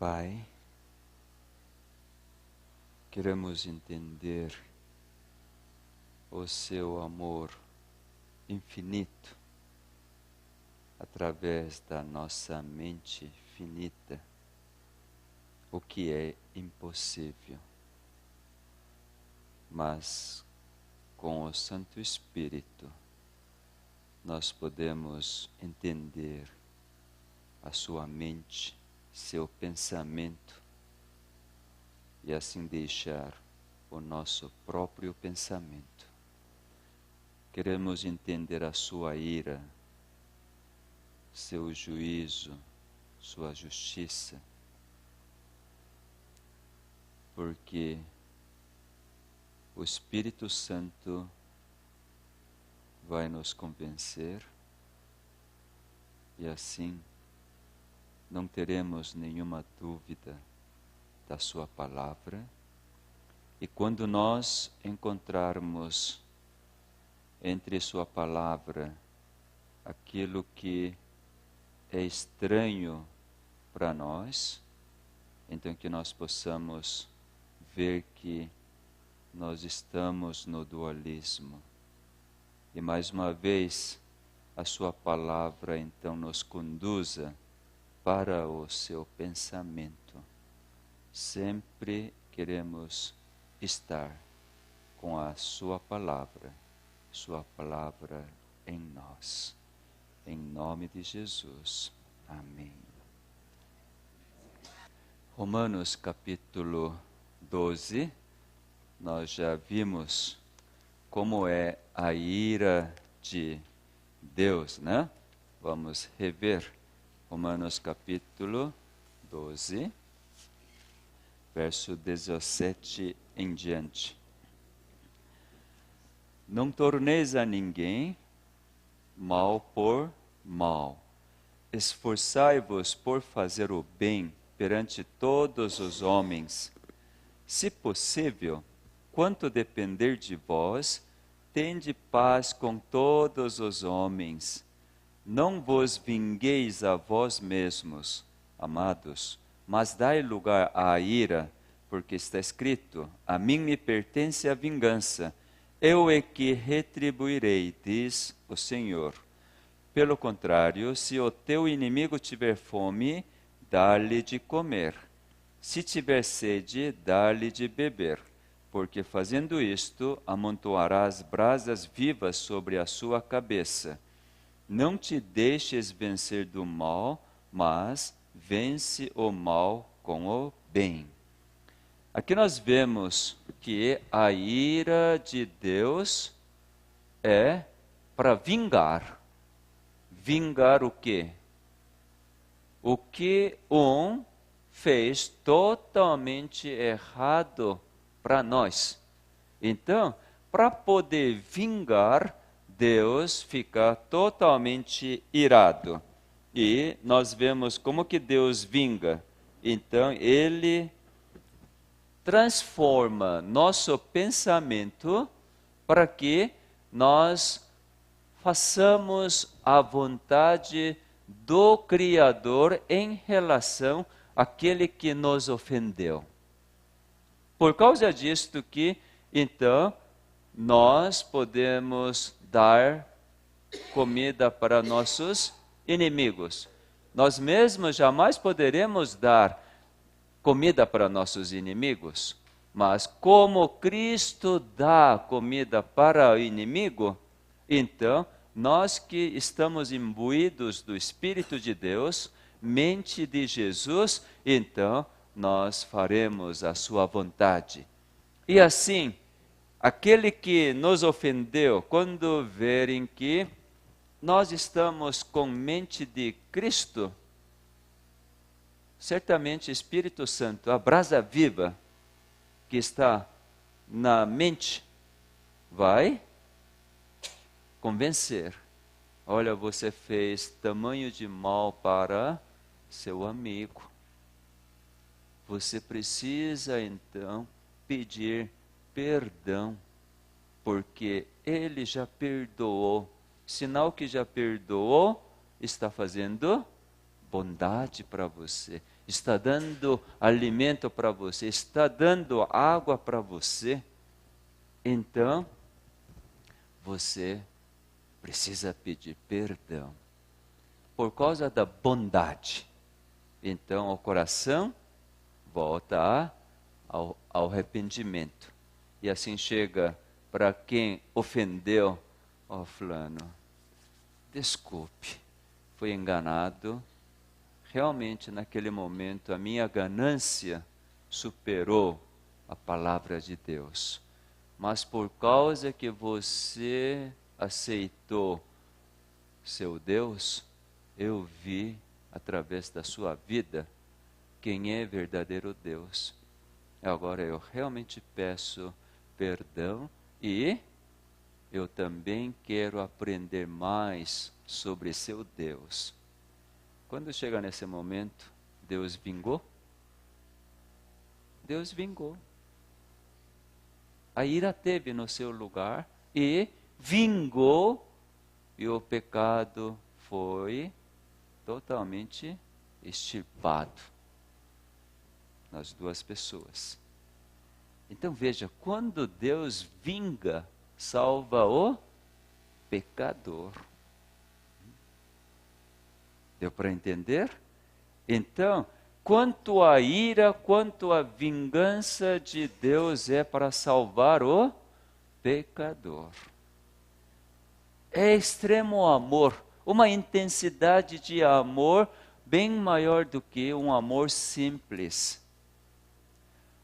Pai, queremos entender o seu amor infinito através da nossa mente finita, o que é impossível. Mas com o Santo Espírito nós podemos entender a sua mente, seu pensamento, e assim deixar o nosso próprio pensamento. Queremos entender a sua ira, seu juízo, sua justiça, porque o Espírito Santo vai nos convencer e assim não teremos nenhuma dúvida da sua palavra. E quando nós encontrarmos entre sua palavra aquilo que é estranho para nós, então que nós possamos ver que nós estamos no dualismo. E mais uma vez, a sua palavra então nos conduza para o seu pensamento. Sempre queremos estar com a sua palavra em nós. Em nome de Jesus. Amém. Romanos capítulo 12, nós já vimos como é a ira de Deus, né? Vamos rever Romanos capítulo 12, verso 17 em diante. Não torneis a ninguém mal por mal. Esforçai-vos por fazer o bem perante todos os homens. Se possível, quanto depender de vós, tende paz com todos os homens. Não vos vingueis a vós mesmos, amados, mas dai lugar à ira, porque está escrito: a mim me pertence a vingança, eu é que retribuirei, diz o Senhor. Pelo contrário, se o teu inimigo tiver fome, dá-lhe de comer. Se tiver sede, dá-lhe de beber, porque fazendo isto, amontoarás brasas vivas sobre a sua cabeça. Não te deixes vencer do mal, mas vence o mal com o bem. Aqui nós vemos que a ira de Deus é para vingar. Vingar o quê? O que fez totalmente errado para nós. Então, para poder vingar, Deus fica totalmente irado. E nós vemos como que Deus vinga. Então, Ele transforma nosso pensamento para que nós façamos a vontade do Criador em relação àquele que nos ofendeu. Por causa disto que, então, nós podemos dar comida para nossos inimigos. Nós mesmos jamais poderemos dar comida para nossos inimigos, mas como Cristo dá comida para o inimigo, então, nós que estamos imbuídos do Espírito de Deus, mente de Jesus, então, nós faremos a sua vontade. E assim, aquele que nos ofendeu, quando verem que nós estamos com mente de Cristo, certamente Espírito Santo, a brasa viva que está na mente, vai convencer. Olha, você fez tamanho de mal para seu amigo. Você precisa então pedir perdão, porque ele já perdoou. Sinal que já perdoou, está fazendo bondade para você, está dando alimento para você, está dando água para você, então você precisa pedir perdão por causa da bondade. Então o coração volta ao arrependimento. E assim chega para quem ofendeu, fulano, desculpe, fui enganado. Realmente, naquele momento, a minha ganância superou a palavra de Deus. Mas por causa que você aceitou seu Deus, eu vi, através da sua vida, quem é verdadeiro Deus. Agora eu realmente peço perdão e eu também quero aprender mais sobre seu Deus. Quando chega nesse momento, Deus vingou? Deus vingou. A ira teve no seu lugar e vingou, e o pecado foi totalmente extirpado nas duas pessoas. Então veja, quando Deus vinga, salva o pecador. Deu para entender? Então, quanto à ira, quanto à vingança de Deus é para salvar o pecador. É extremo amor, uma intensidade de amor bem maior do que um amor simples.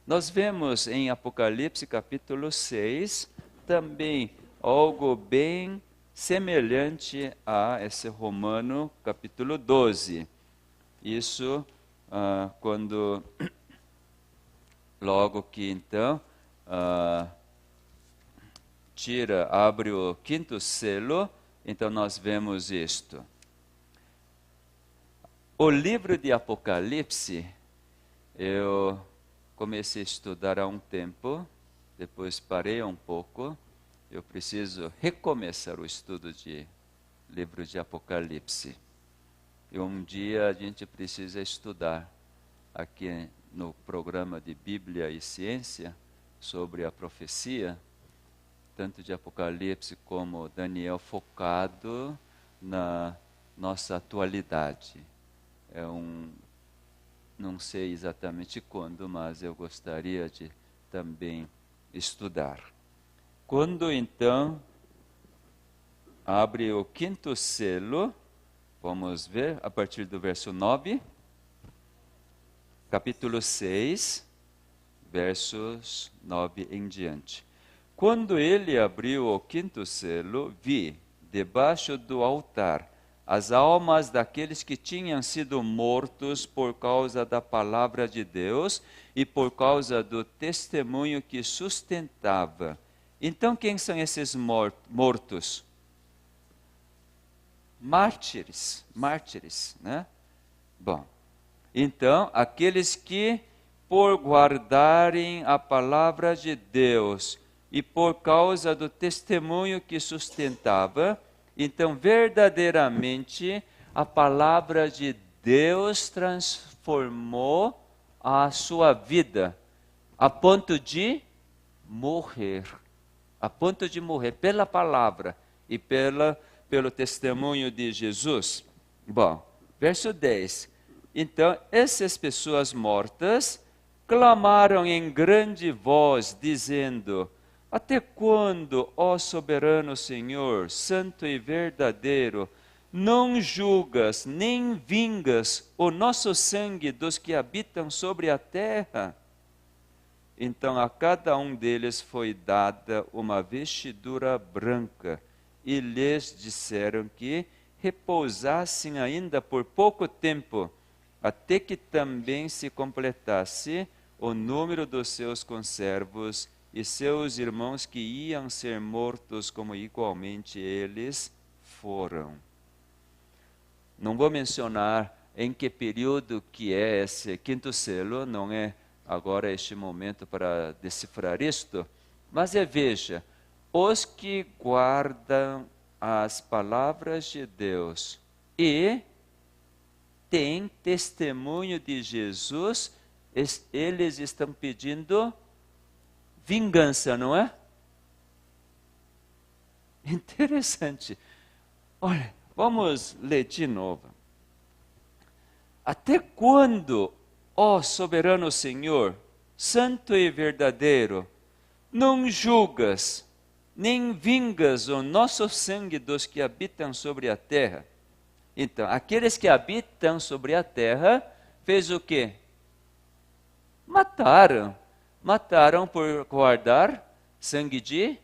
Nós vemos em Apocalipse capítulo 6 também algo bem semelhante a esse Romano capítulo 12. Isso quando, logo que então, abre o quinto selo, então nós vemos isto. O livro de Apocalipse, eu comecei a estudar há um tempo, depois parei um pouco. Eu preciso recomeçar o estudo de livro de Apocalipse. E um dia a gente precisa estudar aqui no programa de Bíblia e Ciência sobre a profecia, tanto de Apocalipse como Daniel, focado na nossa atualidade. Não sei exatamente quando, mas eu gostaria de também estudar. Quando então abre o quinto selo, vamos ver a partir do verso 9, capítulo 6, versos 9 em diante. Quando ele abriu o quinto selo, vi, debaixo do altar, as almas daqueles que tinham sido mortos por causa da palavra de Deus e por causa do testemunho que sustentava. Então, quem são esses mortos? Mártires, né? Bom, então, aqueles que, por guardarem a palavra de Deus e por causa do testemunho que sustentava, então, verdadeiramente, a palavra de Deus transformou a sua vida, a ponto de morrer. A ponto de morrer pela palavra e pelo testemunho de Jesus. Bom, verso 10. Então, essas pessoas mortas clamaram em grande voz, dizendo: até quando, ó soberano Senhor, santo e verdadeiro, não julgas nem vingas o nosso sangue dos que habitam sobre a terra? Então a cada um deles foi dada uma vestidura branca, e lhes disseram que repousassem ainda por pouco tempo, até que também se completasse o número dos seus conservos e seus irmãos que iam ser mortos como igualmente eles foram. Não vou mencionar em que período que é esse quinto selo, não é agora este momento para decifrar isto, mas veja, os que guardam as palavras de Deus e têm testemunho de Jesus, eles estão pedindo vingança, não é? Interessante. Olha, vamos ler de novo. Até quando, ó soberano Senhor, santo e verdadeiro, não julgas, nem vingas o nosso sangue dos que habitam sobre a terra? Então, aqueles que habitam sobre a terra, fez o quê? Mataram. Mataram por guardar sangue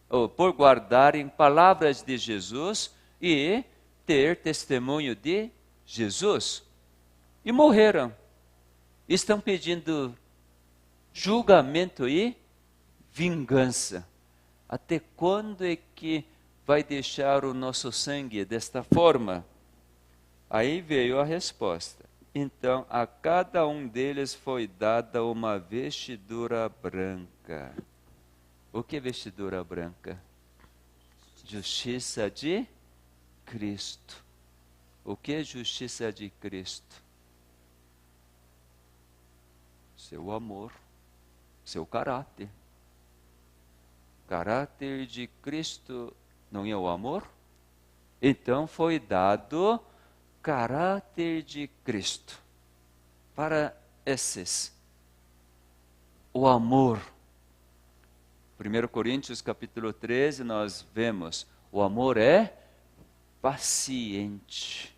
ou por guardarem palavras de Jesus e ter testemunho de Jesus. E morreram. Estão pedindo julgamento e vingança. Até quando é que vai deixar o nosso sangue desta forma? Aí veio a resposta. Então, a cada um deles foi dada uma vestidura branca. O que é vestidura branca? Justiça de Cristo. O que é justiça de Cristo? Seu amor, seu caráter. Caráter de Cristo não é o amor? Então foi dado caráter de Cristo para esses. O amor. 1 Coríntios capítulo 13 nós vemos, o amor é paciente.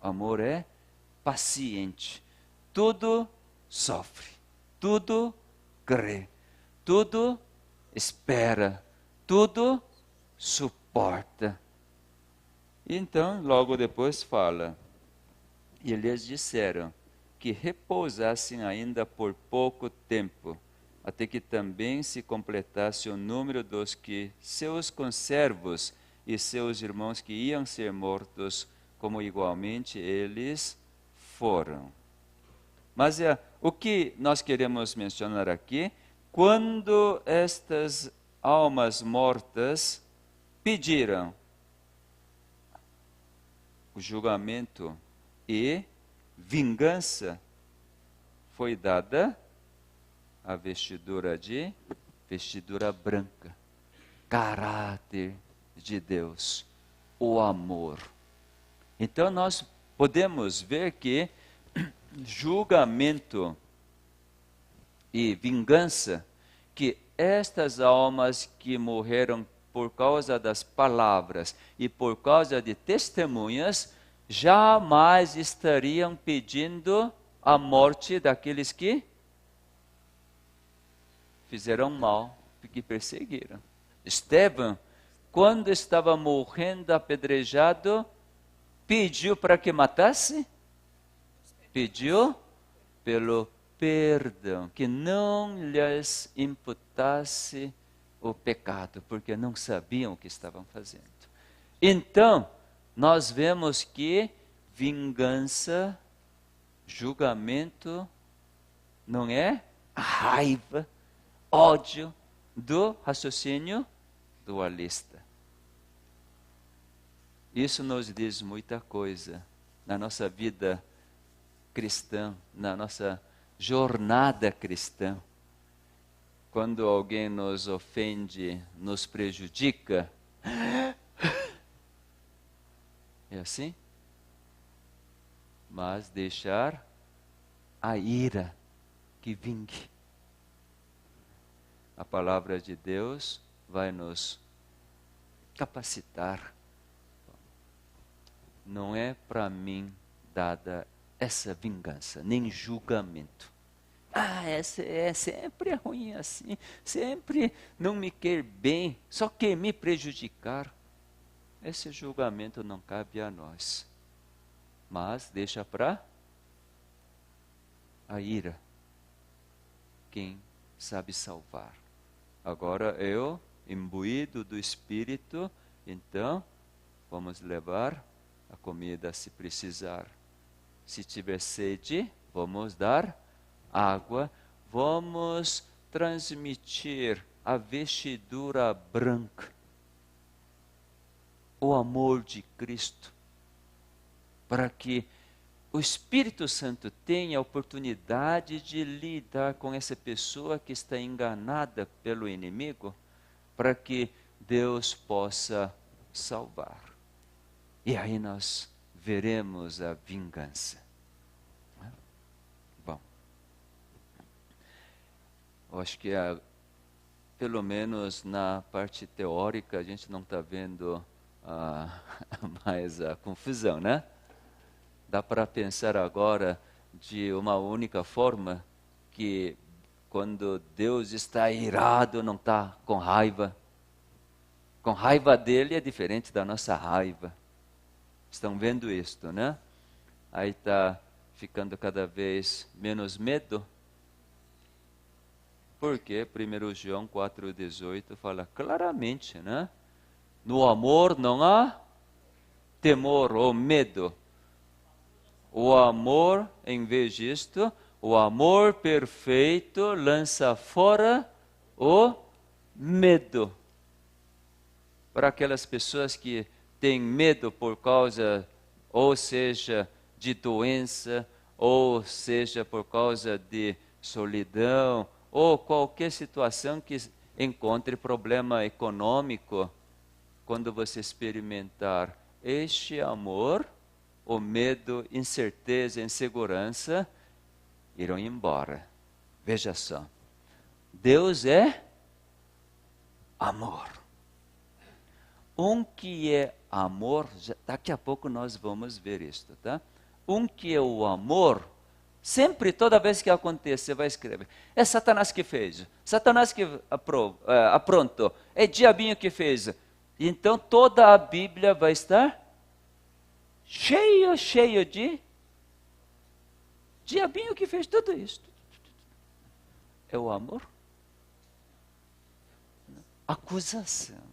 O amor é paciente. Tudo sofre, tudo crê, tudo espera, tudo suporta. Então, logo depois fala, e eles disseram que repousassem ainda por pouco tempo, até que também se completasse o número dos que seus conservos e seus irmãos que iam ser mortos, como igualmente eles foram. Mas o que nós queremos mencionar aqui, quando estas almas mortas pediram o julgamento e vingança, foi dada a vestidura branca, caráter de Deus, o amor. Então nós podemos ver que julgamento e vingança, que estas almas que morreram por causa das palavras e por causa de testemunhas, jamais estariam pedindo a morte daqueles que fizeram mal, que perseguiram. Estevão, quando estava morrendo apedrejado, pediu para que matasse? Pediu pelo perdão, que não lhes imputasse o pecado, porque não sabiam o que estavam fazendo. Então, nós vemos que vingança, julgamento, não é raiva, ódio do raciocínio dualista. Isso nos diz muita coisa na nossa vida cristã, na nossa jornada cristã. Quando alguém nos ofende, nos prejudica, é assim? Mas deixar a ira que vingue. A palavra de Deus vai nos capacitar. Não é para mim dada essa vingança, nem julgamento. Essa é sempre ruim assim, sempre não me quer bem, só quer me prejudicar. Esse julgamento não cabe a nós, mas deixa para a ira, quem sabe salvar. Agora eu, imbuído do Espírito, então vamos levar a comida se precisar. Se tiver sede, vamos dar água, vamos transmitir a vestidura branca, o amor de Cristo, para que o Espírito Santo tem a oportunidade de lidar com essa pessoa que está enganada pelo inimigo, para que Deus possa salvar. E aí nós veremos a vingança. Bom, eu acho que pelo menos na parte teórica a gente não está vendo mais a confusão, né? Dá para pensar agora de uma única forma, que quando Deus está irado, não está com raiva. Com raiva dele é diferente da nossa raiva. Estão vendo isto, né? Aí está ficando cada vez menos medo. Porque 1 João 4,18 fala claramente, né? No amor não há temor ou medo. O amor, em vez disto, o amor perfeito lança fora o medo. Para aquelas pessoas que têm medo por causa, ou seja, de doença, ou seja, por causa de solidão, ou qualquer situação que encontre problema econômico, quando você experimentar este amor, o medo, incerteza, insegurança irão embora. Veja só, Deus é amor. Que é amor, daqui a pouco nós vamos ver isto, tá? Que é o amor, sempre, toda vez que acontece, você vai escrever, é Satanás que fez, Satanás que aprontou, é diabinho que fez. Então toda a Bíblia vai estar cheio de diabinho que fez tudo isso. É o amor? Acusação.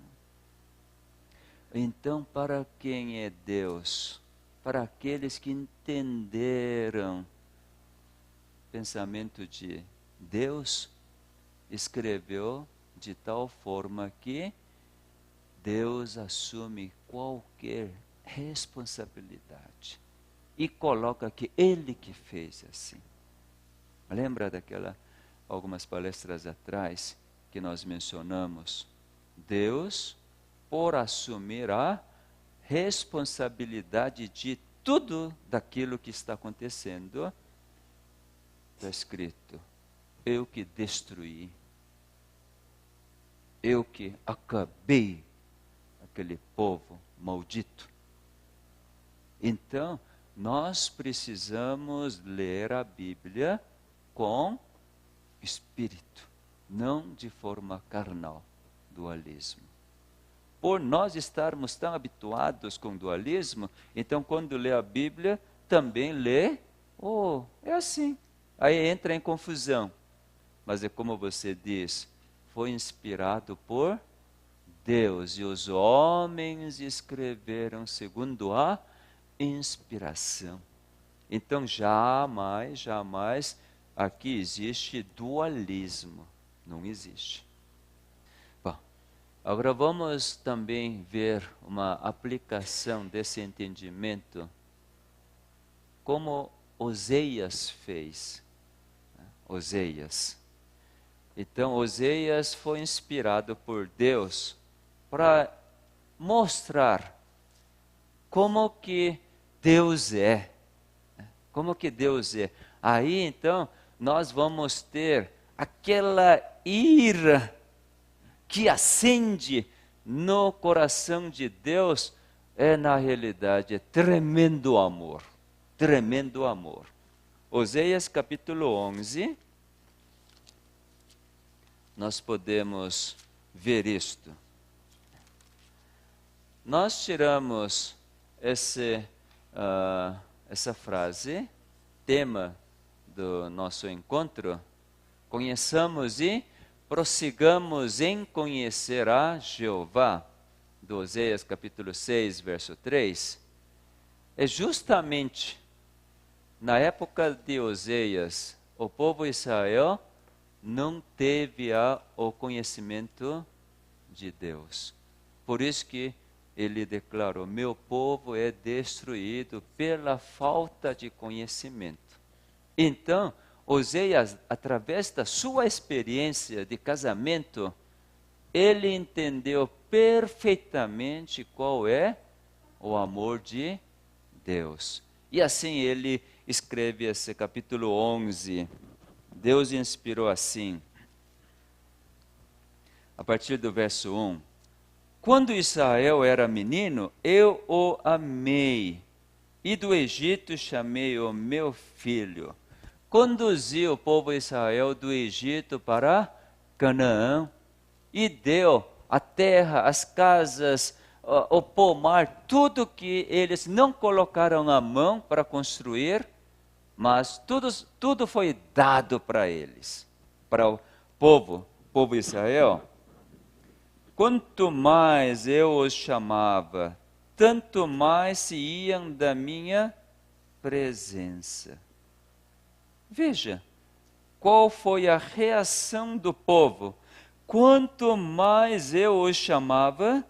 Então, para quem é Deus? Para aqueles que entenderam o pensamento de Deus, escreveu de tal forma que Deus assume qualquer responsabilidade e coloca que Ele que fez assim. Lembra algumas palestras atrás que nós mencionamos? Deus, por assumir a responsabilidade de tudo daquilo que está acontecendo, está escrito: eu que destruí, eu que acabei aquele povo maldito. Então, nós precisamos ler a Bíblia com espírito, não de forma carnal, dualismo. Por nós estarmos tão habituados com dualismo, então quando lê a Bíblia, também lê, é assim. Aí entra em confusão. Mas é como você diz, foi inspirado por Deus, e os homens escreveram segundo a inspiração. Então jamais aqui existe dualismo. Não existe. Bom, agora vamos também ver uma aplicação desse entendimento, como Oseias fez. Oseias. Então, Oseias foi inspirado por Deus para mostrar como que Deus é. Como que Deus é. Aí, então, nós vamos ter aquela ira que acende no coração de Deus, na realidade, é tremendo amor. Tremendo amor. Oseias capítulo 11, nós podemos ver isto. Nós tiramos essa frase, tema do nosso encontro: conheçamos e prossigamos em conhecer a Jeová, do Oseias capítulo 6, verso 3. É justamente na época de Oseias, o povo de Israel não teve o conhecimento de Deus. Por isso que ele declarou: meu povo é destruído pela falta de conhecimento. Então, Oseias, através da sua experiência de casamento, ele entendeu perfeitamente qual é o amor de Deus. E assim ele escreve esse capítulo 11. Deus inspirou assim, a partir do verso 1. Quando Israel era menino, eu o amei, e do Egito chamei o meu filho. Conduzi o povo de Israel do Egito para Canaã, e deu a terra, as casas, o pomar, tudo que eles não colocaram a mão para construir, mas tudo foi dado para eles, para o povo de Israel. Quanto mais eu os chamava, tanto mais se iam da minha presença. Veja, qual foi a reação do povo? Quanto mais eu os chamava,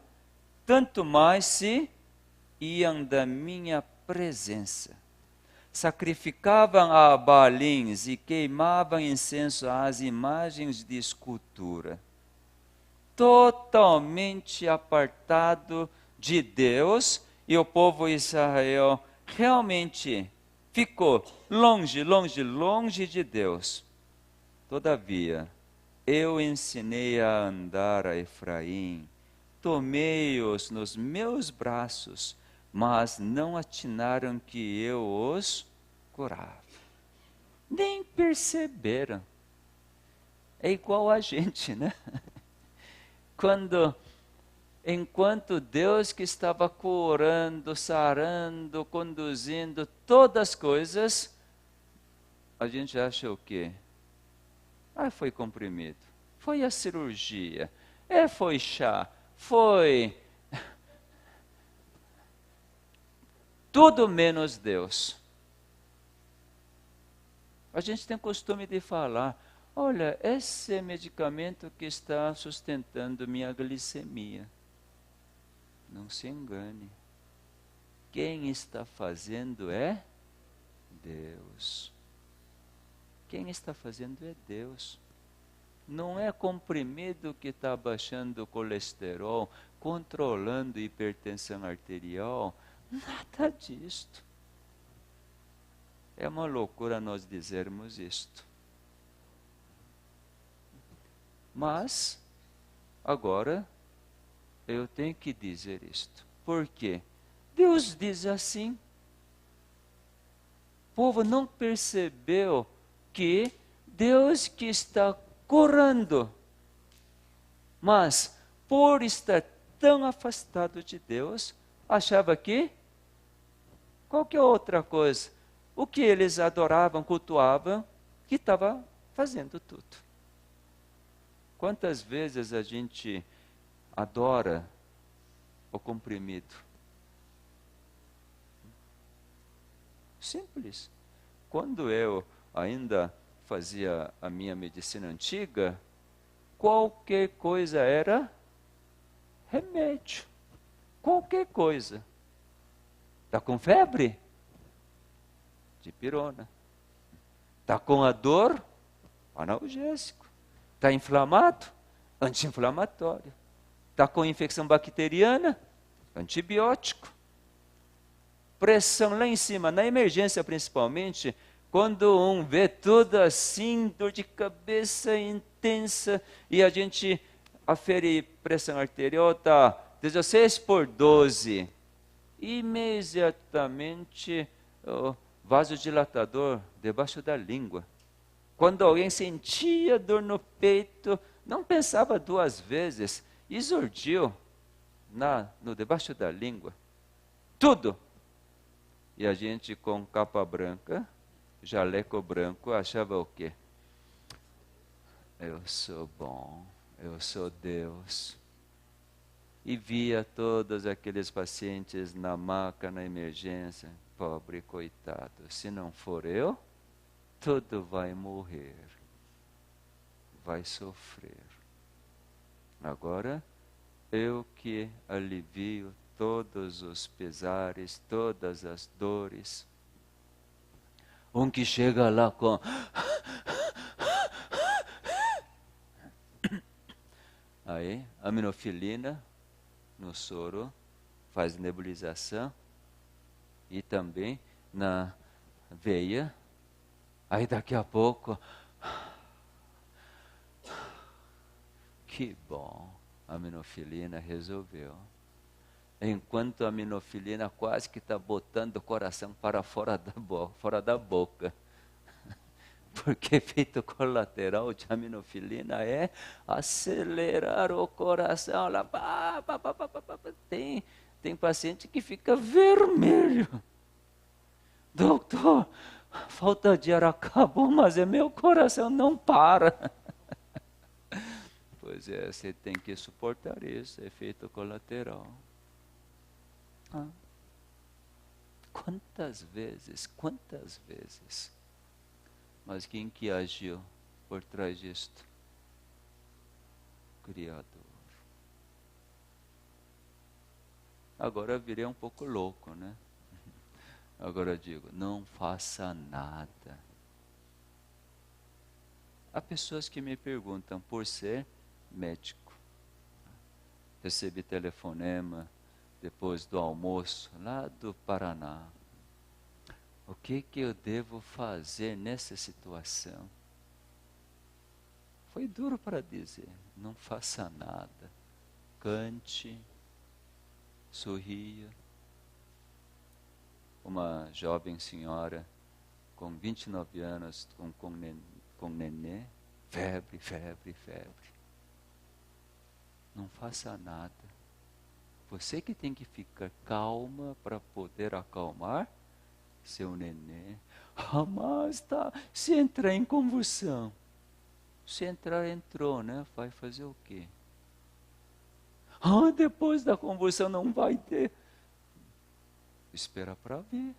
tanto mais se iam da minha presença. Sacrificavam a Baalins e queimavam incenso às imagens de escultura. Totalmente apartado de Deus, e o povo de Israel realmente ficou longe, longe, longe de Deus. Todavia, eu ensinei a andar a Efraim, tomei-os nos meus braços, mas não atinaram que eu os curava. Nem perceberam. É igual a gente, né? Enquanto Deus que estava curando, sarando, conduzindo todas as coisas, a gente acha o quê? Foi comprimido, foi a cirurgia, foi chá, foi tudo menos Deus. A gente tem costume de falar: olha, esse medicamento que está sustentando minha glicemia. Não se engane. Quem está fazendo é Deus. Quem está fazendo é Deus. Não é comprimido que está baixando o colesterol, controlando a hipertensão arterial. Nada disto. É uma loucura nós dizermos isto. Mas, agora, eu tenho que dizer isto. Por quê? Deus diz assim. O povo não percebeu que Deus que está curando, mas por estar tão afastado de Deus, achava que qualquer outra coisa, o que eles adoravam, cultuavam, que estava fazendo tudo. Quantas vezes a gente adora o comprimido? Simples. Quando eu ainda fazia a minha medicina antiga, qualquer coisa era remédio. Qualquer coisa. Está com febre? Dipirona. Está com a dor? Analgésico. Está inflamado? Anti-inflamatório. Está com infecção bacteriana? Antibiótico. Pressão lá em cima, na emergência principalmente, quando um vê tudo assim, dor de cabeça intensa, e a gente afere pressão arterial, está 16/12, imediatamente o vasodilatador debaixo da língua. Quando alguém sentia dor no peito, não pensava duas vezes, exordiu no debaixo da língua. Tudo. E a gente com capa branca, jaleco branco, achava o quê? Eu sou bom, eu sou Deus. E via todos aqueles pacientes na maca, na emergência. Pobre coitado, se não for eu, tudo vai morrer. Vai sofrer. Agora, eu que alivio todos os pesares, todas as dores. Um que chega lá com... Aí, aminofilina no soro, faz nebulização. E também na veia. Aí daqui a pouco... Que bom, a aminofilina resolveu. Enquanto a aminofilina quase que está botando o coração para fora da boca. Porque efeito colateral de aminofilina é acelerar o coração. Lá, tem paciente que fica vermelho. Doutor, falta de ar acabou, mas meu coração não para. Pois é, você tem que suportar isso, efeito colateral. Quantas vezes? Mas quem que agiu por trás disto? Criador. Agora eu virei um pouco louco, né? Agora eu digo, não faça nada. Há pessoas que me perguntam, por ser médico. Recebi telefonema depois do almoço, lá do Paraná. O que eu devo fazer nessa situação? Foi duro para dizer, não faça nada. Cante, sorria. Uma jovem senhora com 29 anos, com nenê, febre. Não faça nada. Você que tem que ficar calma para poder acalmar seu nenê. Mas se entrar em convulsão. Se entrar, entrou, né? Vai fazer o quê? Depois da convulsão não vai ter. Espera para ver.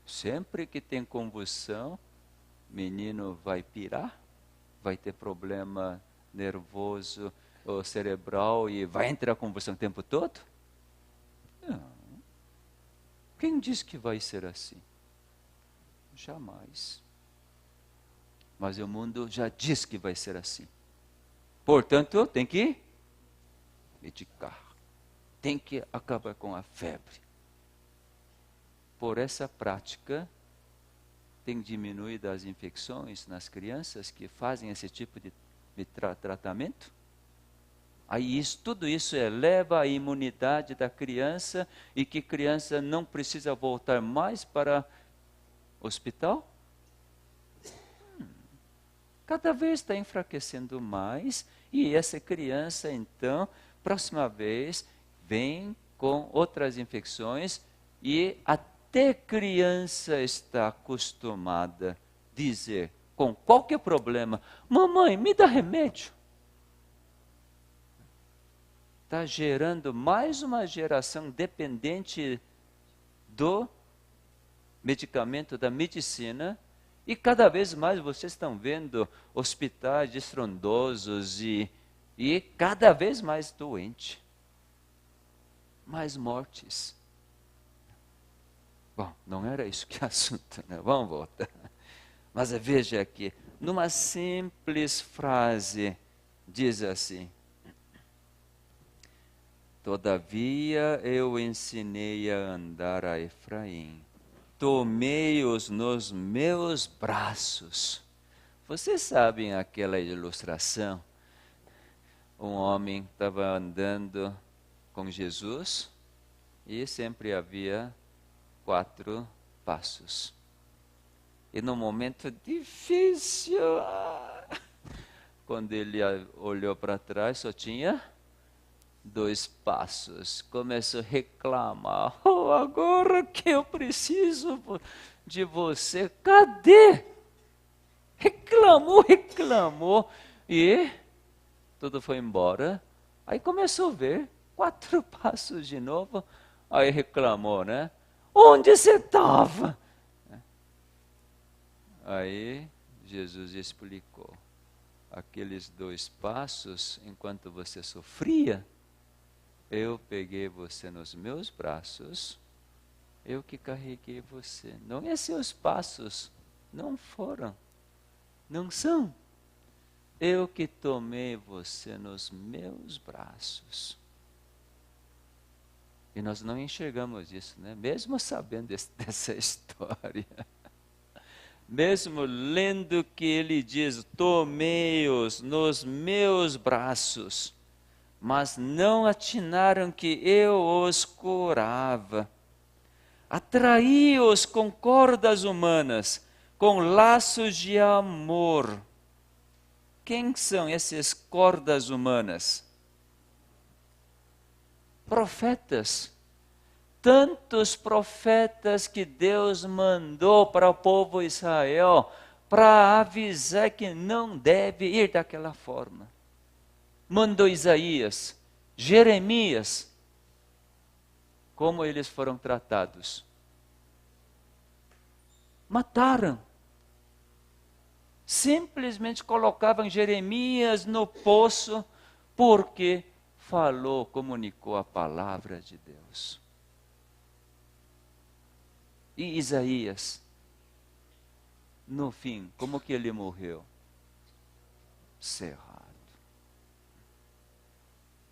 Sempre que tem convulsão, menino vai pirar, vai ter problema nervoso ou cerebral e vai entrar a convulsão o tempo todo? Não. Quem diz que vai ser assim? Jamais. Mas o mundo já diz que vai ser assim. Portanto, tem que medicar. Tem que acabar com a febre. Por essa prática, tem diminuído as infecções nas crianças que fazem esse tipo de tratamento. Aí tudo isso eleva a imunidade da criança e que criança não precisa voltar mais para o hospital. Cada vez está enfraquecendo mais e essa criança, então, próxima vez, vem com outras infecções e até criança está acostumada a dizer, com qualquer problema, mamãe, me dá remédio. Está gerando mais uma geração dependente do medicamento, da medicina, e cada vez mais vocês estão vendo hospitais estrondosos e cada vez mais doente. Mais mortes. Bom, não era isso que é assunto, né? Vamos voltar. Mas veja aqui, numa simples frase, diz assim: todavia eu ensinei a andar a Efraim, tomei-os nos meus braços. Vocês sabem aquela ilustração? Um homem estava andando com Jesus e sempre havia 4 passos. E no momento difícil, quando ele olhou para trás, só tinha 2 passos. Começou a reclamar. Agora que eu preciso de você, cadê? Reclamou. E tudo foi embora. Aí começou a ver 4 passos de novo. Aí reclamou, né? Onde você estava? Aí Jesus explicou. Aqueles 2 passos, enquanto você sofria, eu peguei você nos meus braços, eu que carreguei você. Não é seus passos, não foram, não são. Eu que tomei você nos meus braços. E nós não enxergamos isso, né? Mesmo sabendo dessa história. Mesmo lendo que ele diz, tomei-os nos meus braços, mas não atinaram que eu os curava. Atraí-os com cordas humanas, com laços de amor. Quem são essas cordas humanas? Profetas. Tantos profetas que Deus mandou para o povo de Israel para avisar que não deve ir daquela forma. Mandou Isaías, Jeremias. Como eles foram tratados? Mataram. Simplesmente colocavam Jeremias no poço porque falou, comunicou a palavra de Deus. E Isaías, no fim, como que ele morreu? Cerrado.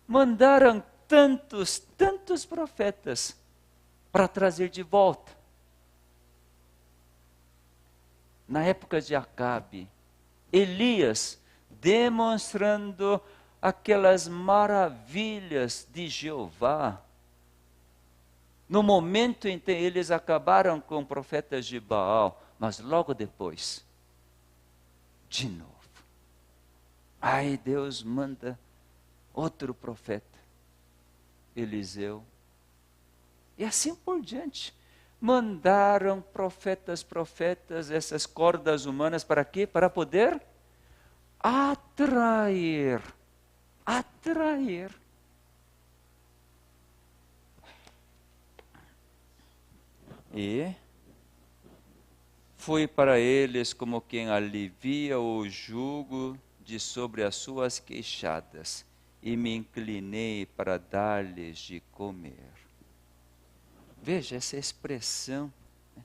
Mandaram tantos profetas para trazer de volta. Na época de Acabe, Elias demonstrando aquelas maravilhas de Jeová. No momento em que eles acabaram com profetas de Baal, mas logo depois, de novo, aí Deus manda outro profeta, Eliseu, e assim por diante. Mandaram profetas, essas cordas humanas, para quê? Para poder atrair. E fui para eles como quem alivia o jugo de sobre as suas queixadas, e me inclinei para dar-lhes de comer. Veja essa expressão, né?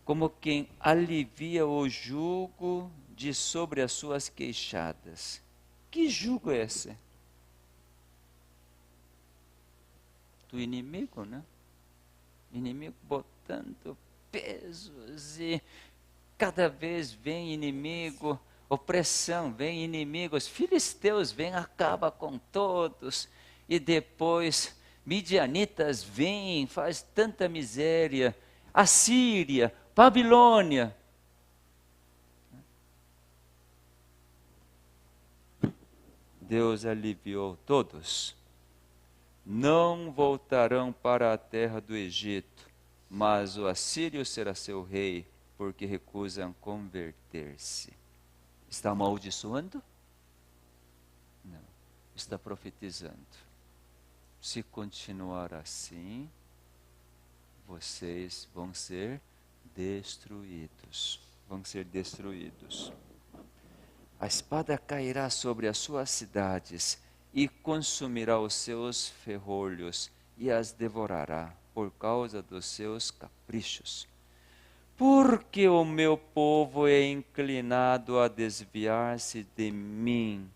Como quem alivia o jugo de sobre as suas queixadas. Que jugo é esse? Do inimigo, né? Inimigo botando pesos e cada vez vem inimigo, opressão, vem inimigos, filisteus vêm, acaba com todos, e depois midianitas vêm, faz tanta miséria, Assíria, Babilônia. Deus aliviou todos. Não voltarão para a terra do Egito, mas o assírio será seu rei, porque recusam converter-se. Está amaldiçoando? Não. Está profetizando. Se continuar assim, vocês vão ser destruídos. Vão ser destruídos. A espada cairá sobre as suas cidades e consumirá os seus ferrolhos e as devorará por causa dos seus caprichos. Porque o meu povo é inclinado a desviar-se de mim.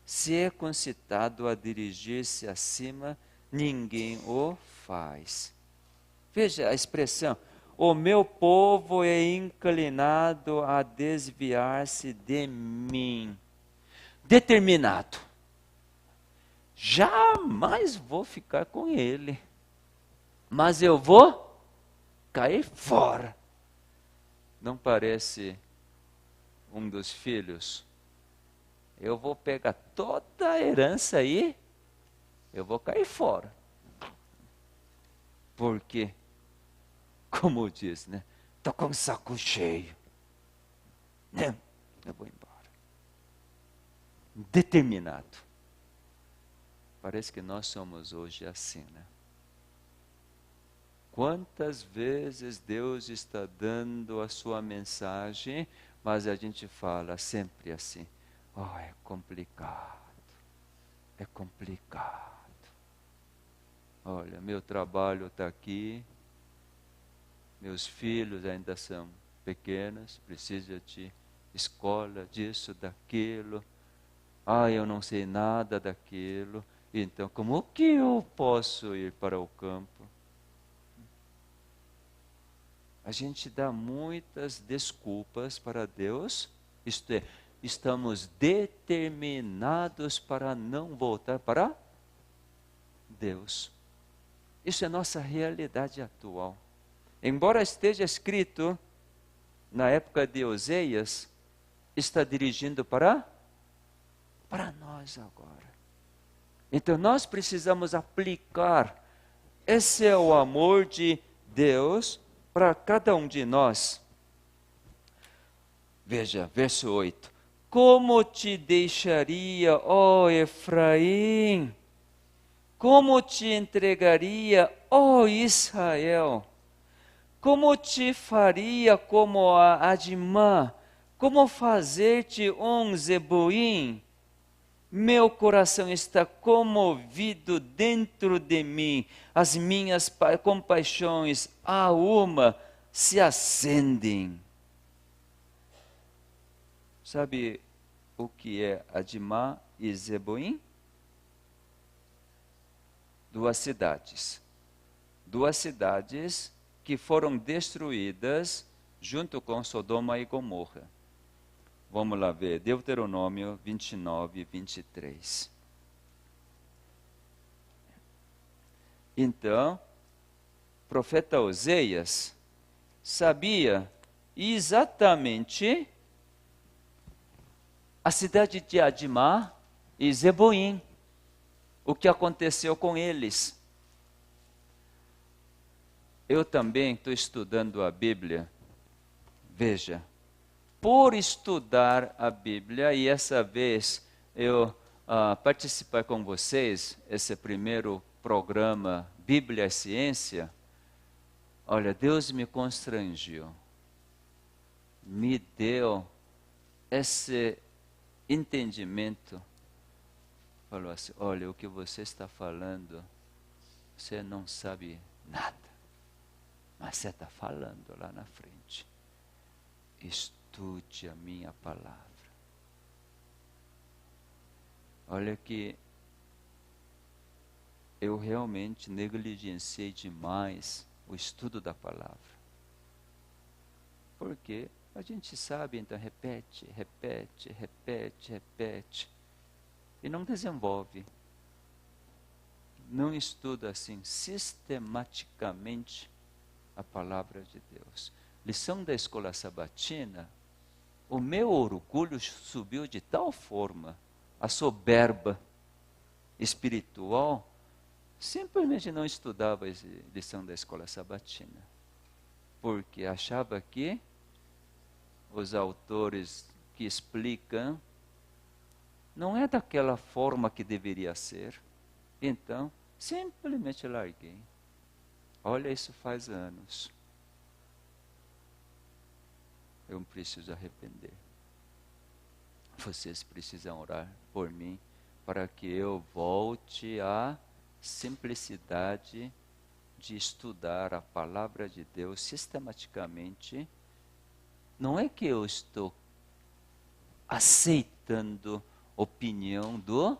Se é concitado a dirigir-se acima, ninguém o faz. Veja a expressão. O meu povo é inclinado a desviar-se de mim. Determinado. Jamais vou ficar com ele. Mas eu vou cair fora. Não parece um dos filhos? Eu vou pegar toda a herança aí, eu vou cair fora. Porque, como diz, né? Estou com o saco cheio. Eu vou embora. Determinado. Parece que nós somos hoje assim, né? Quantas vezes Deus está dando a sua mensagem, mas a gente fala sempre assim, oh, é complicado, é complicado. Olha, meu trabalho está aqui, meus filhos ainda são pequenos, precisam de escola, disso, daquilo. Eu não sei nada daquilo. Então, como que eu posso ir para o campo? A gente dá muitas desculpas para Deus, isto é, estamos determinados para não voltar para Deus. Isso é nossa realidade atual. Embora esteja escrito na época de Oseias, está dirigindo para nós agora. Então nós precisamos aplicar. Esse é o amor de Deus para cada um de nós. Veja, verso 8. Como te deixaria, ó Efraim? Como te entregaria, ó Israel? Como te faria como a Adimã? Como fazer-te um Zeboim? Meu coração está comovido dentro de mim, as minhas compaixões a uma se acendem. Sabe o que é Adimá e Zeboim? Duas cidades que foram destruídas junto com Sodoma e Gomorra. Vamos lá ver, Deuteronômio 29, 23. Então, o profeta Oseias sabia exatamente a cidade de Adimá e Zeboim, o que aconteceu com eles. Eu também estou estudando a Bíblia. Veja, por estudar a Bíblia, e essa vez eu participar com vocês, esse primeiro programa Bíblia e Ciência, olha, Deus me constrangiu, me deu esse entendimento, falou assim, olha, o que você está falando, você não sabe nada, mas você está falando lá na frente. Estude a minha palavra. Olha que eu realmente negligenciei demais o estudo da palavra. Porque a gente sabe, então repete, e não desenvolve. Não estuda assim sistematicamente a palavra de Deus. Lição da escola sabatina, o meu orgulho subiu de tal forma, a soberba espiritual, simplesmente não estudava a lição da escola sabatina, porque achava que os autores que explicam não é daquela forma que deveria ser. Então, simplesmente larguei. Olha, isso faz anos. Eu preciso arrepender. Vocês precisam orar por mim para que eu volte à simplicidade de estudar a palavra de Deus sistematicamente. Não é que eu estou aceitando a opinião do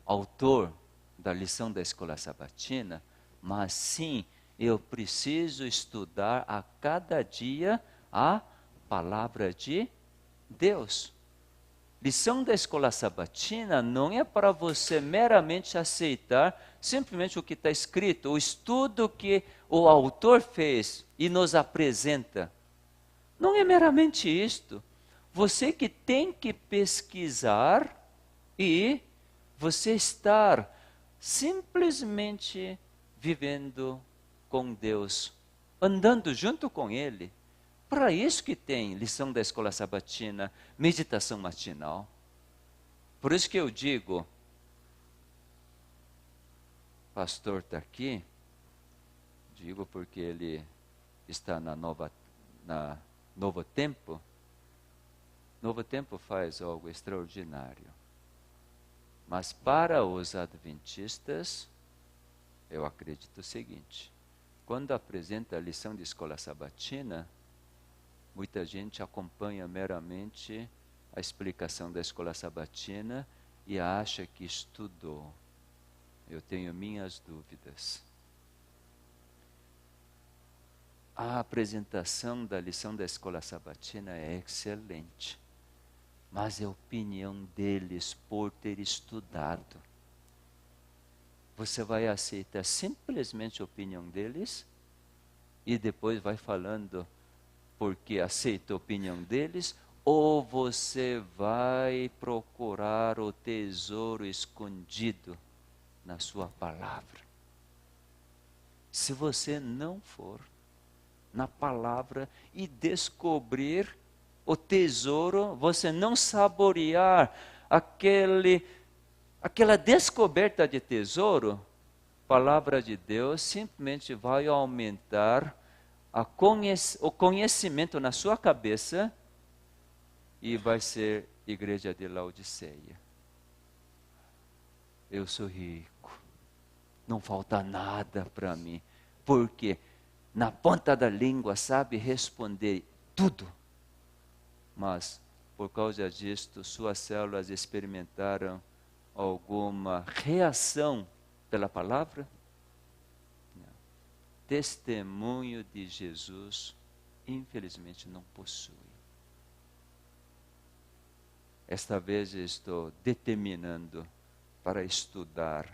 autor da lição da escola sabatina, mas sim, eu preciso estudar a cada dia a palavra de Deus. Lição da escola sabatina não é para você meramente aceitar simplesmente o que está escrito, o estudo que o autor fez e nos apresenta. Não é meramente isto. Você que tem que pesquisar e você estar simplesmente vivendo com Deus, andando junto com Ele. Para isso que tem lição da escola sabatina, meditação matinal. Por isso que eu digo, pastor está aqui, digo porque ele está na Novo Tempo. Novo Tempo faz algo extraordinário. Mas para os adventistas, eu acredito o seguinte: quando apresenta a lição de escola sabatina, muita gente acompanha meramente a explicação da escola sabatina e acha que estudou. Eu tenho minhas dúvidas. A apresentação da lição da escola sabatina é excelente, mas é a opinião deles por ter estudado. Você vai aceitar simplesmente a opinião deles e depois vai falando porque aceita a opinião deles, ou você vai procurar o tesouro escondido na sua palavra. Se você não for na palavra e descobrir o tesouro, você não saborear aquela descoberta de tesouro, a palavra de Deus simplesmente vai aumentar o conhecimento na sua cabeça e vai ser igreja de Laodiceia. Eu sou rico, não falta nada para mim, porque na ponta da língua sabe responder tudo, mas por causa disto suas células experimentaram alguma reação pela palavra? Testemunho de Jesus, infelizmente, não possui. Esta vez estou determinando para estudar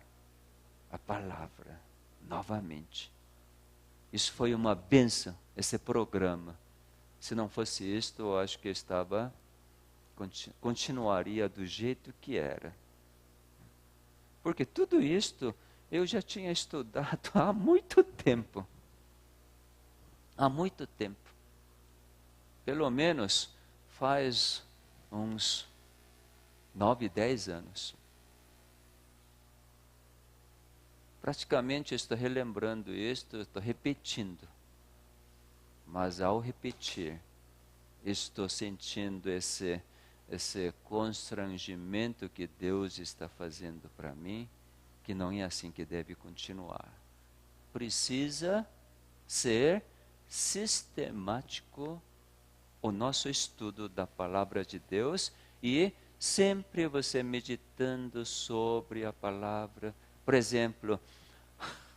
a palavra novamente. Isso foi uma bênção, esse programa. Se não fosse isto, eu acho que continuaria do jeito que era. Porque tudo isto eu já tinha estudado há muito tempo. Há muito tempo. Pelo menos faz uns 9, 10 anos. Praticamente estou relembrando isto, estou repetindo. Mas ao repetir, estou sentindo esse constrangimento que Deus está fazendo para mim, que não é assim que deve continuar. Precisa ser sistemático o nosso estudo da palavra de Deus e sempre você meditando sobre a palavra. Por exemplo,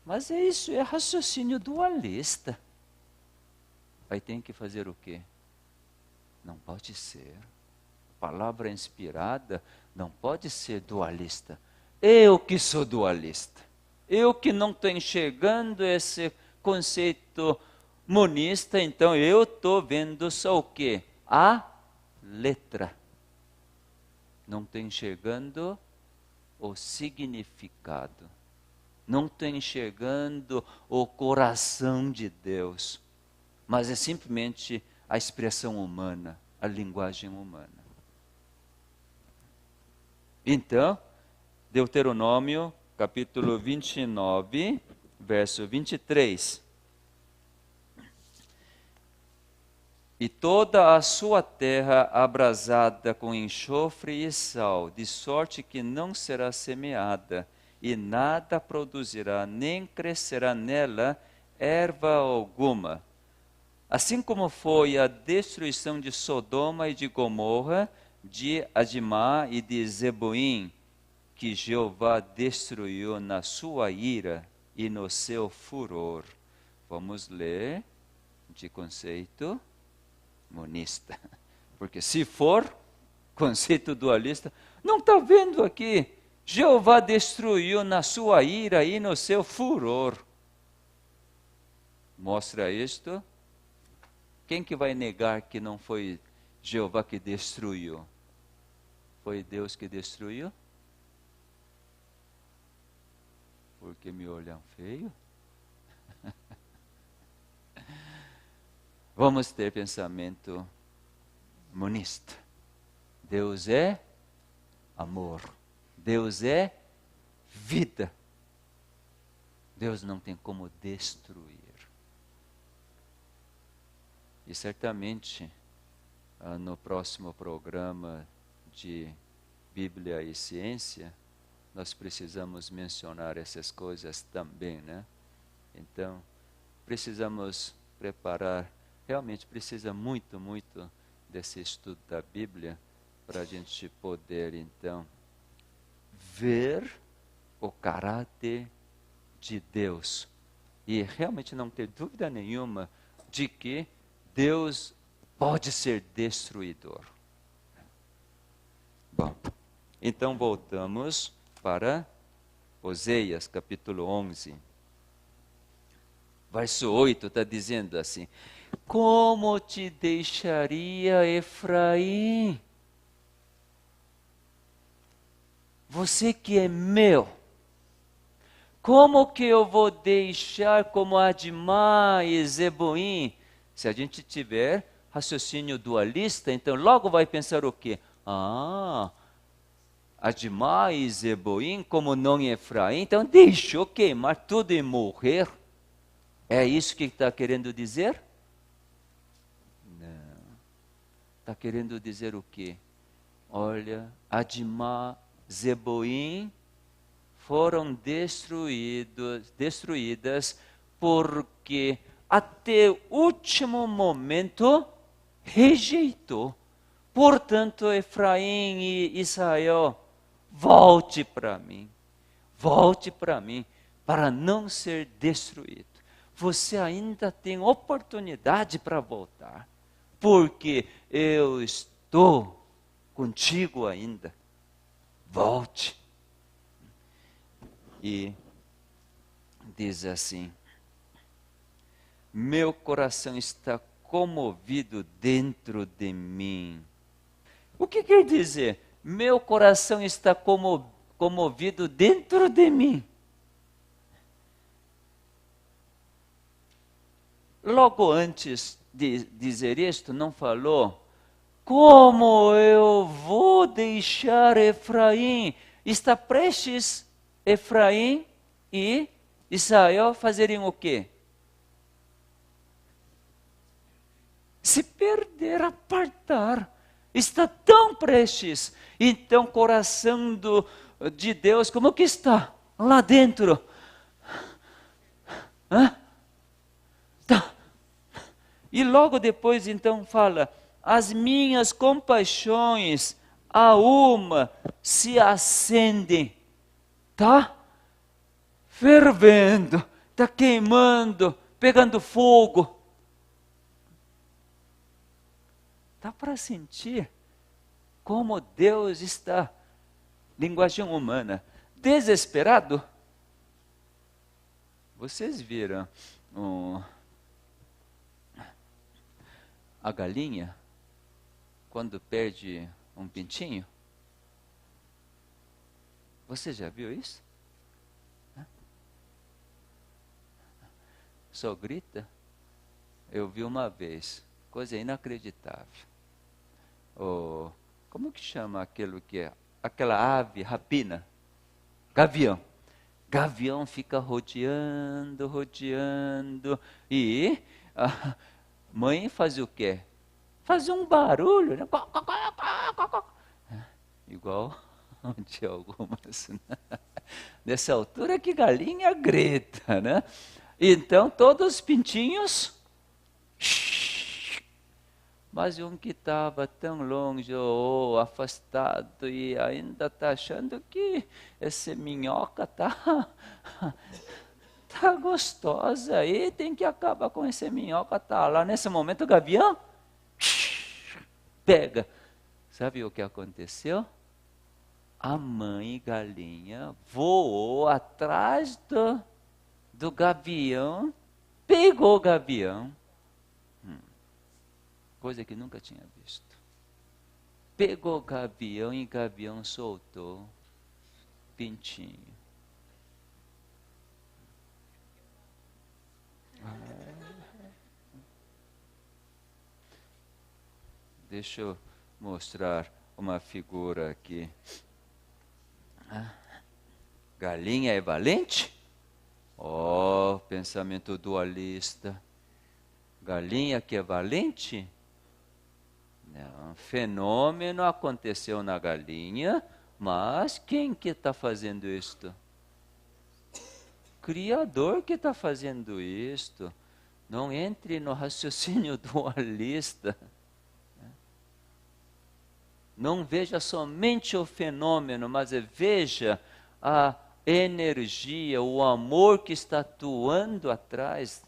mas isso é raciocínio dualista. Aí tem que fazer o quê? Não pode ser. Palavra inspirada não pode ser dualista. Eu que sou dualista. Eu que não estou enxergando esse conceito monista, então eu estou vendo só o quê? A letra. Não estou enxergando o significado. Não estou enxergando o coração de Deus. Mas é simplesmente a expressão humana, a linguagem humana. Então, Deuteronômio, capítulo 29, verso 23. E toda a sua terra abrasada com enxofre e sal, de sorte que não será semeada, e nada produzirá, nem crescerá nela erva alguma. Assim como foi a destruição de Sodoma e de Gomorra, de Adimá e de Zeboim, que Jeová destruiu na sua ira e no seu furor. Vamos ler de conceito monista. Porque se for conceito dualista, não está vendo aqui? Jeová destruiu na sua ira e no seu furor. Mostra isto. Quem que vai negar que não foi Jeová que destruiu? Foi Deus que destruiu? Porque me olham feio? Vamos ter pensamento monista. Deus é amor. Deus é vida. Deus não tem como destruir. E certamente, no próximo programa de Bíblia e Ciência, nós precisamos mencionar essas coisas também, né? Então, precisamos preparar, realmente precisa muito, muito desse estudo da Bíblia para a gente poder, então, ver o caráter de Deus. E realmente não ter dúvida nenhuma de que Deus pode ser destruidor. Bom, então voltamos para Oséias, capítulo 11. Verso 8 está dizendo assim: como te deixaria Efraim? Você que é meu. Como que eu vou deixar como Admá e Zeboim? Se a gente tiver raciocínio dualista, então logo vai pensar o quê? Admá e Zeboim, como não Efraim, então deixou queimar tudo e morrer. É isso que está querendo dizer? Não. Está querendo dizer o quê? Olha, Admá, Zeboim foram destruídas porque até o último momento rejeitou. Portanto, Efraim e Israel, volte para mim, para não ser destruído. Você ainda tem oportunidade para voltar, porque eu estou contigo ainda. Volte. E diz assim: meu coração está comovido dentro de mim. O que quer dizer? Meu coração está comovido dentro de mim. Logo antes de dizer isto, não falou: como eu vou deixar Efraim? Está prestes Efraim e Israel fazerem o quê? Se perder, apartar. Está tão prestes. Então, o coração de Deus, como que está? Lá dentro. Tá. E logo depois, então, fala: as minhas compaixões, a uma, se acendem. Está fervendo, está queimando, pegando fogo. Dá para sentir como Deus está, linguagem humana, desesperado. Vocês viram a galinha quando perde um pintinho? Você já viu isso? Só grita? Eu vi uma vez, coisa inacreditável. Como que chama aquilo que é? Aquela ave rapina? Gavião. Gavião fica rodeando, e a mãe fazia o quê? Fazia um barulho, né? Igual de algumas, né? Nessa altura que galinha grita, né? Então todos os pintinhos, mas um que estava tão longe ou afastado e ainda está achando que essa minhoca tá gostosa aí, tem que acabar com essa minhoca, tá lá. Nesse momento o gavião pega. Sabe o que aconteceu? A mãe galinha voou atrás do gavião, pegou o gavião, coisa que nunca tinha visto. Pegou o gavião e o gavião soltou pintinho. Deixa eu mostrar uma figura aqui. Galinha é valente? Pensamento dualista. Galinha que é valente? Não, fenômeno aconteceu na galinha, Mas quem que está fazendo isto? Criador que está fazendo isto. Não entre no raciocínio dualista. Não veja somente o fenômeno, mas veja a energia, o amor que está atuando atrás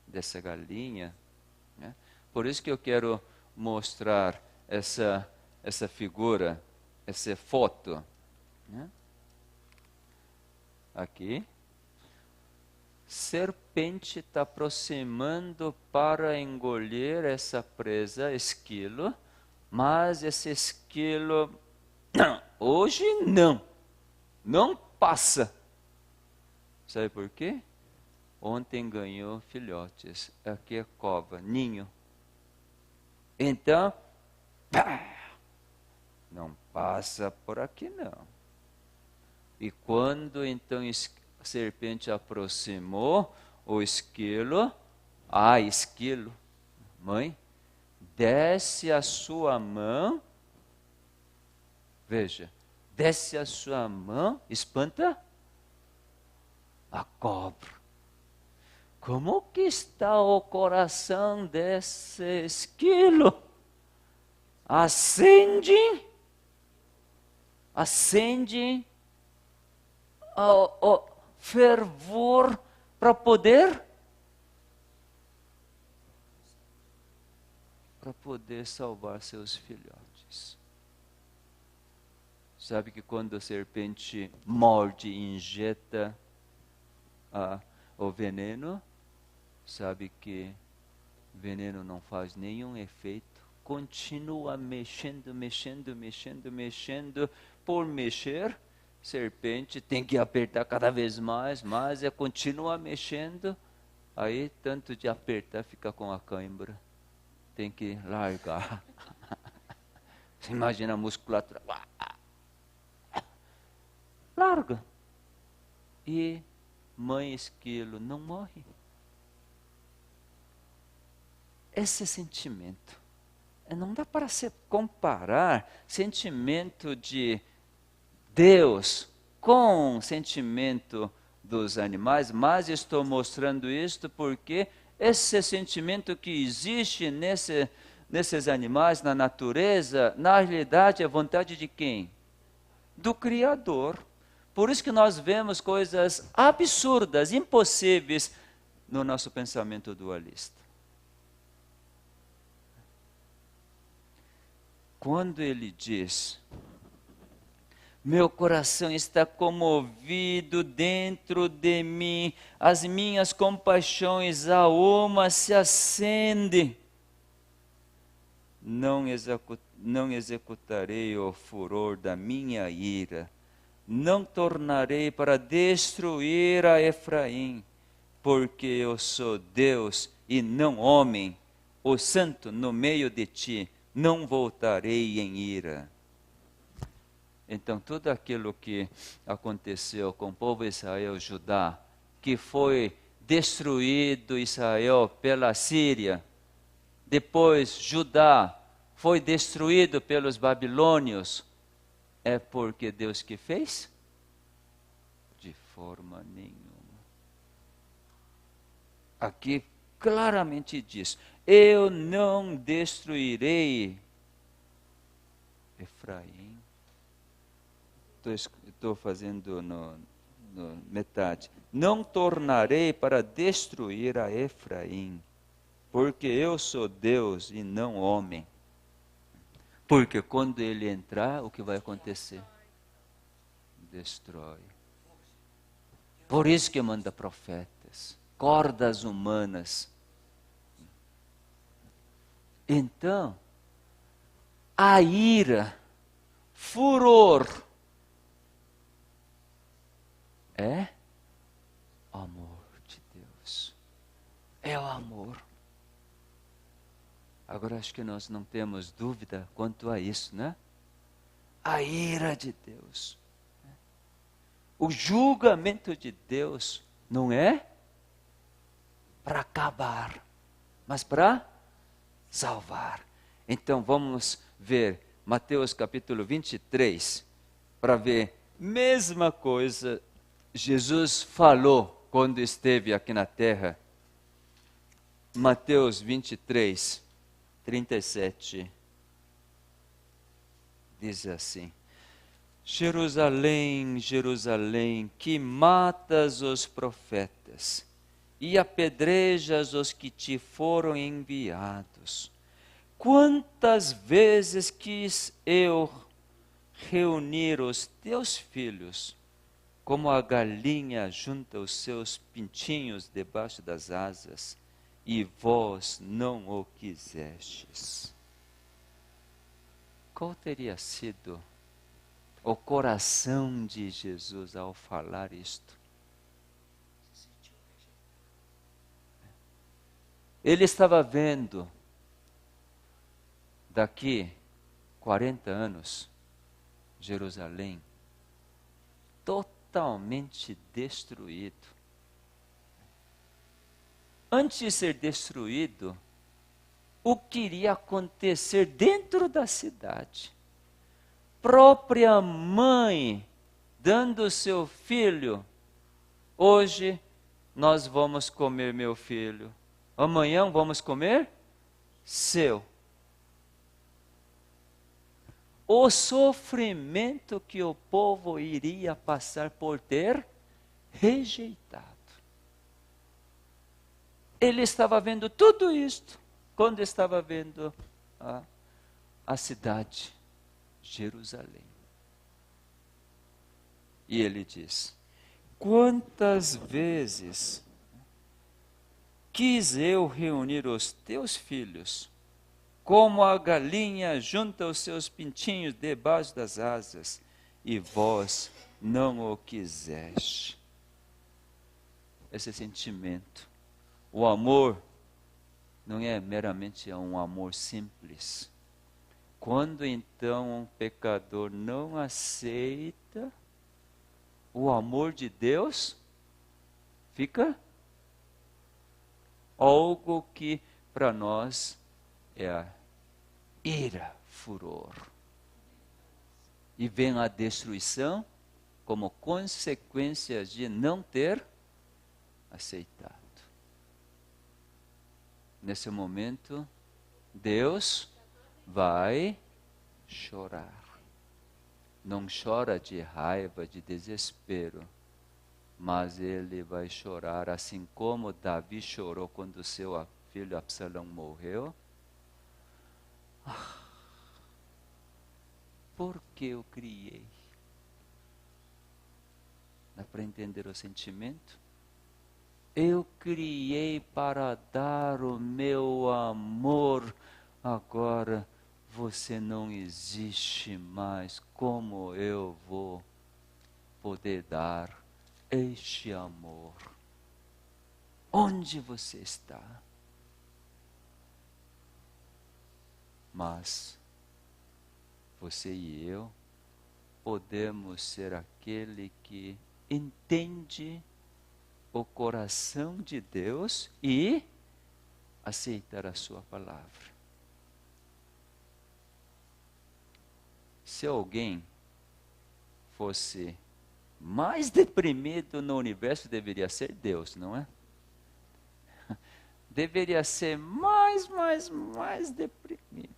dessa galinha. Né? Por isso que eu quero mostrar essa figura, essa foto. Né? Aqui. Serpente está aproximando para engolir essa presa, esquilo, mas esse esquilo, hoje não passa. Sabe por quê? Ontem ganhou filhotes, aqui é cova, ninho. Então, não passa por aqui não. E quando então a serpente aproximou, o esquilo, esquilo, mãe, desce a sua mão, veja, desce a sua mão, espanta a cobra. Como que está o coração desse esquilo? Acende o fervor para poder salvar seus filhotes. Sabe que quando a serpente morde e injeta o veneno, sabe que o veneno não faz nenhum efeito, continua mexendo, por mexer, serpente tem que apertar cada vez mais, mas continua mexendo, aí tanto de apertar fica com a cãibra, tem que largar. Você imagina a musculatura, larga, e mãe esquilo não morre. Esse sentimento, não dá para se comparar sentimento de Deus com o sentimento dos animais, mas estou mostrando isto porque esse sentimento que existe nesses animais, na natureza, na realidade é vontade de quem? Do Criador. Por isso que nós vemos coisas absurdas, impossíveis no nosso pensamento dualista. Quando ele diz: meu coração está comovido dentro de mim, as minhas compaixões a uma se acendem. Não executarei o furor da minha ira, não tornarei para destruir a Efraim, porque eu sou Deus e não homem, o santo no meio de ti, não voltarei em ira. Então, tudo aquilo que aconteceu com o povo Israel, Judá, que foi destruído Israel pela Síria, depois Judá foi destruído pelos babilônios, é porque Deus que fez? De forma nenhuma. Aqui claramente diz: eu não destruirei Efraim. Estou fazendo no metade. Não tornarei para destruir a Efraim, porque eu sou Deus e não homem. Porque quando ele entrar, o que vai acontecer? Destrói. Por isso que manda profetas, cordas humanas. Então, a ira, furor, é amor de Deus. É o amor. Agora acho que nós não temos dúvida quanto a isso, né? A ira de Deus. O julgamento de Deus não é para acabar, mas para salvar. Então vamos ver Mateus capítulo 23, para ver, mesma coisa, Jesus falou quando esteve aqui na terra. Mateus 23, 37, diz assim: Jerusalém, Jerusalém, que matas os profetas e apedrejas os que te foram enviados. Quantas vezes quis eu reunir os teus filhos, como a galinha junta os seus pintinhos debaixo das asas, e vós não o quisestes. Qual teria sido o coração de Jesus ao falar isto? Ele estava vendo daqui 40 anos Jerusalém totalmente destruído. Antes de ser destruído, o que iria acontecer dentro da cidade? Própria mãe dando seu filho: hoje nós vamos comer meu filho, amanhã vamos comer seu. O sofrimento que o povo iria passar por ter rejeitado. Ele estava vendo tudo isto quando estava vendo a cidade, Jerusalém. E ele diz: quantas vezes quis eu reunir os teus filhos, como a galinha junta os seus pintinhos debaixo das asas, e vós não o quiseste. Esse sentimento. O amor não é meramente um amor simples. Quando então um pecador não aceita o amor de Deus, fica algo que para nós é a ira, furor. E vem a destruição como consequência de não ter aceitado. Nesse momento, Deus vai chorar. Não chora de raiva, de desespero, mas ele vai chorar assim como Davi chorou quando seu filho Absalão morreu. Por que eu criei? Dá para entender o sentimento? Eu criei para dar o meu amor, agora você não existe mais. Como eu vou poder dar este amor? Onde você está? Mas você e eu podemos ser aquele que entende o coração de Deus e aceitar a sua palavra. Se alguém fosse mais deprimido no universo, deveria ser Deus, não é? Deveria ser mais deprimido.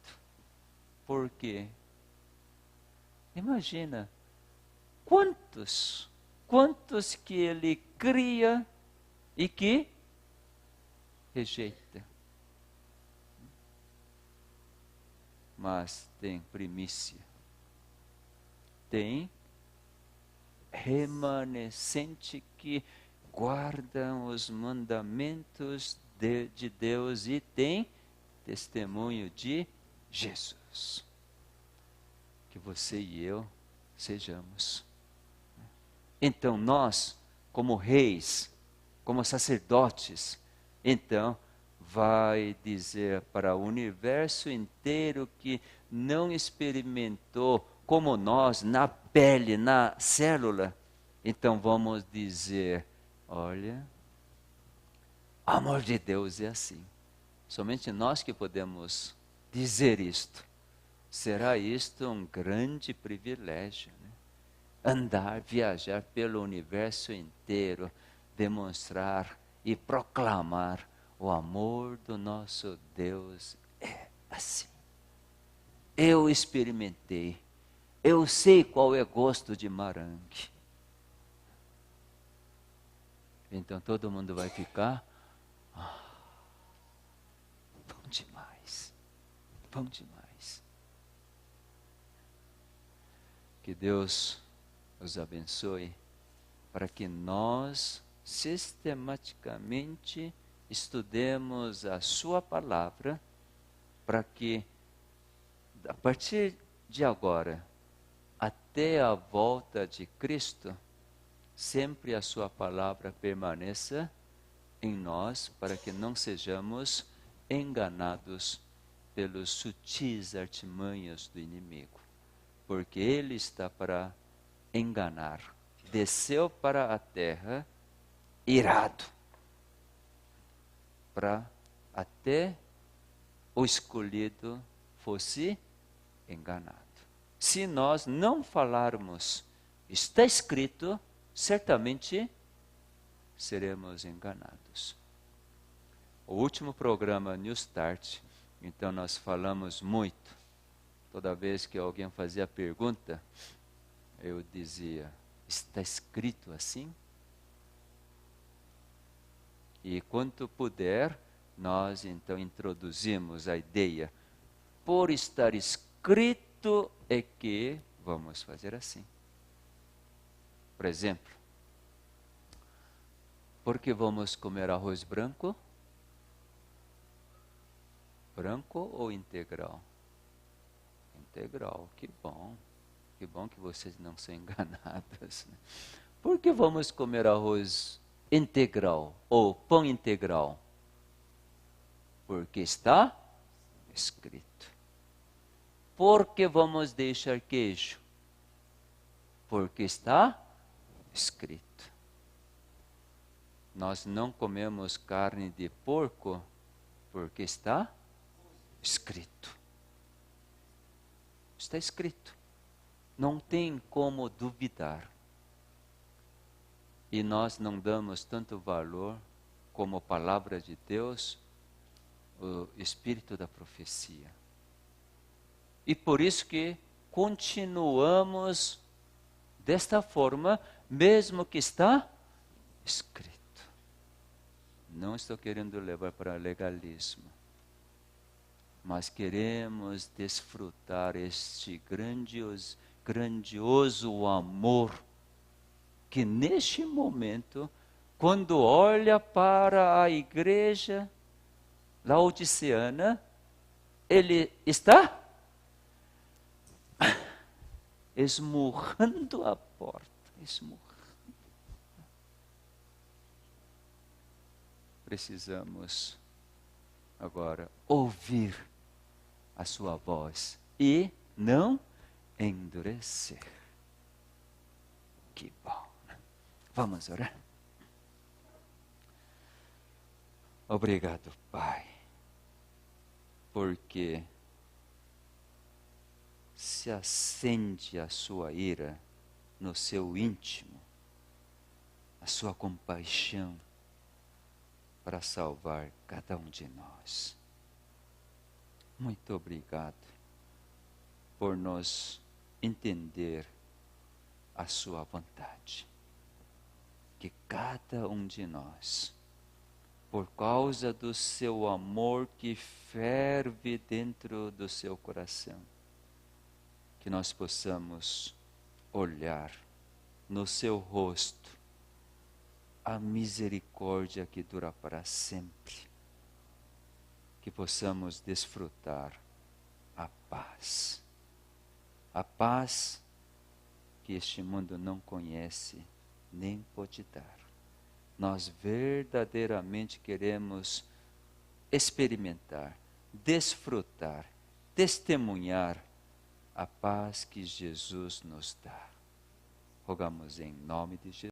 Por quê? Imagina, quantos que ele cria e que rejeita. Mas tem primícia. Tem remanescente que guardam os mandamentos de Deus e tem testemunho de Jesus. Que você e eu sejamos. Então nós, como reis, como sacerdotes, então vai dizer para o universo inteiro que não experimentou como nós, na pele, na célula, então vamos dizer: olha, o amor de Deus é assim. Somente nós que podemos dizer isto. Será isto um grande privilégio, né? andar, viajar pelo universo inteiro, demonstrar e proclamar o amor do nosso Deus é assim. Eu experimentei, eu sei qual é o gosto de morangue. Então todo mundo vai ficar, bom demais, bom demais. Que Deus os abençoe para que nós sistematicamente estudemos a sua palavra, para que a partir de agora até a volta de Cristo, sempre a sua palavra permaneça em nós, para que não sejamos enganados pelos sutis artimanhas do inimigo, porque ele está para enganar. Desceu para a terra irado, para até o escolhido fosse enganado. Se nós não falarmos, está escrito, certamente seremos enganados. O último programa New Start, então nós falamos muito. Toda vez que alguém fazia pergunta, eu dizia, está escrito assim? E quanto puder, nós então introduzimos a ideia, por estar escrito é que vamos fazer assim. Por exemplo, por que vamos comer arroz branco? Branco ou integral? Integral, que bom. Que bom que vocês não são enganados. Por que vamos comer arroz integral ou pão integral? Porque está escrito. Por que vamos deixar queijo? Porque está escrito. Nós não comemos carne de porco porque está escrito. Está escrito. Não tem como duvidar. E nós não damos tanto valor como a palavra de Deus, o espírito da profecia. E por isso que continuamos desta forma, mesmo que está escrito. Não estou querendo levar para legalismo, mas queremos desfrutar este grandioso amor que neste momento, quando olha para a igreja laodiceana, ele está esmurrando a porta, esmurrando. Precisamos agora ouvir a sua voz e não endurecer. Que bom. Vamos orar? Obrigado, Pai, porque se acende a sua ira no seu íntimo, a sua compaixão para salvar cada um de nós. Muito obrigado por nos entender a sua vontade. Que cada um de nós, por causa do seu amor que ferve dentro do seu coração, que nós possamos olhar no seu rosto a misericórdia que dura para sempre. Que possamos desfrutar a paz que este mundo não conhece nem pode dar. Nós verdadeiramente queremos experimentar, desfrutar, testemunhar a paz que Jesus nos dá. Rogamos em nome de Jesus.